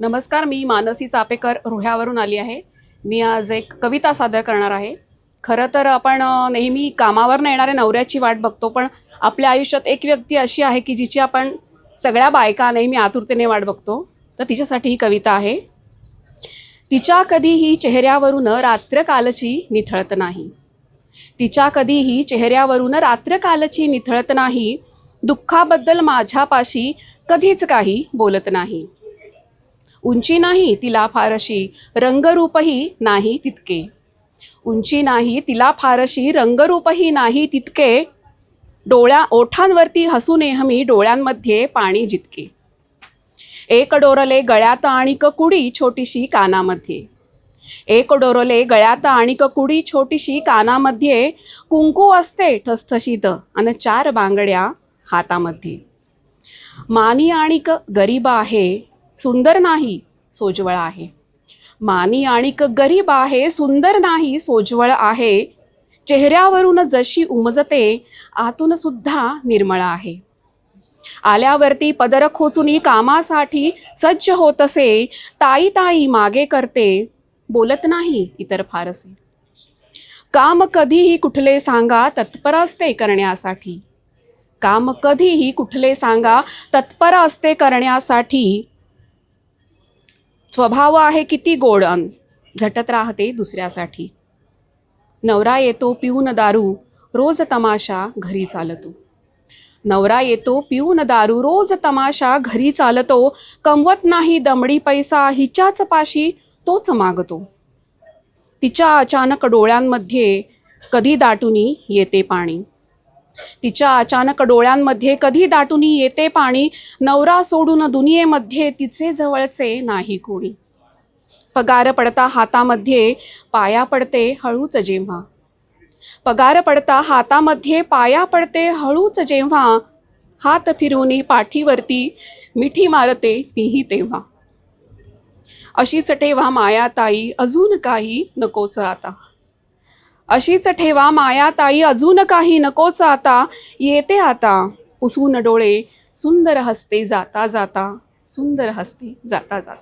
नमस्कार, मी मानसी चापेकर रोह्यावरून आली आहे। मी आज एक कविता सादर करणार आहे। खरं तर आपण नेहमी कामावर येणाऱ्या नवऱ्याची वाट बघतो, पण आपल्या आयुष्यात एक व्यक्ती अशी आहे की जिची आपण सगळ्या बायका नेहमी आतुरतेने वाट बघतो। तर तिच्यासाठी ही कविता आहे। तिच्या कधीही चेहऱ्यावरून रात्रकालची निथळत नाही, तिच्या कधीही चेहऱ्यावरून रात्रकालची निथळत नाही, दुःखाबद्दल माझ्यापाशी कधीच काही बोलत नाही। उंची नाही तिला फारशी, रंगरूपही नाही तितके, उंची नाही तिला फारशी, रंगरूपही नाही तितके, ओठांवरती हसू नेहमी डोळ्यांमध्ये पाणी जितके। एक डोरले गळ्यात आणिक कुडी छोटीशी कानामध्ये, एक डोरले गळ्यात आणिक कुडी छोटीशी कानामध्ये, कुंकू असते ठसठशीत अन 4 बांगड्या हातामध्ये। मानी आणिक गरीब आहे, सुंदर नाही सोजवळ आहे, मानी आणिक गरीब आहे, सुंदर नाही सोजवळ आहे, चेहऱ्यावरून जशी उमजते आतून सुद्धा निर्मळ आहे। आल्यावरती पदर खोचून कामासाठी सज्ज होतसे, ताई ताई मागे करते, बोलत नाही इतर फारसे। काम कधीही कुठले सांगा तत्पर असते करण्यासाठी, काम कधीही कुठले सांगा तत्पर असते करण्यासाठी, स्वभाव आहे किती गोड अन झटत राहते दुसऱ्यासाठी। नवरा येतो पिऊन दारू, रोज तमाशा घरी चालतो, नवरा येतो पिऊन दारू, रोज तमाशा घरी चालतो, कमवत नाही दमडी पैसा हिच्याच पाशी तोच मागतो। तिच्या अचानक डोळ्यांमध्ये कधी दाटूनी येते पाणी, तिच्या अचानक डोळ्यांमध्ये कधी दाटूनी येते पाणी, नवरा सोडून दुनियेमध्ये तिचे जवळचे नाही कोणी। पगार पडता हातामध्ये पाया पडते हळूच जेव्हा, पगार पडता हातामध्ये पाया पडते हळूच जेव्हा, हात फिरवून पाठीवरती मिठी मारते मीही तेव्हा। अशीच ठेवा मायाताई अजून काही नकोच आता, अशीच ठेवा मायाताई अजून काही नकोच आता, येते आता पुसून डोळे सुंदर हसते जाता जाता, सुंदर हसते जाता जाता।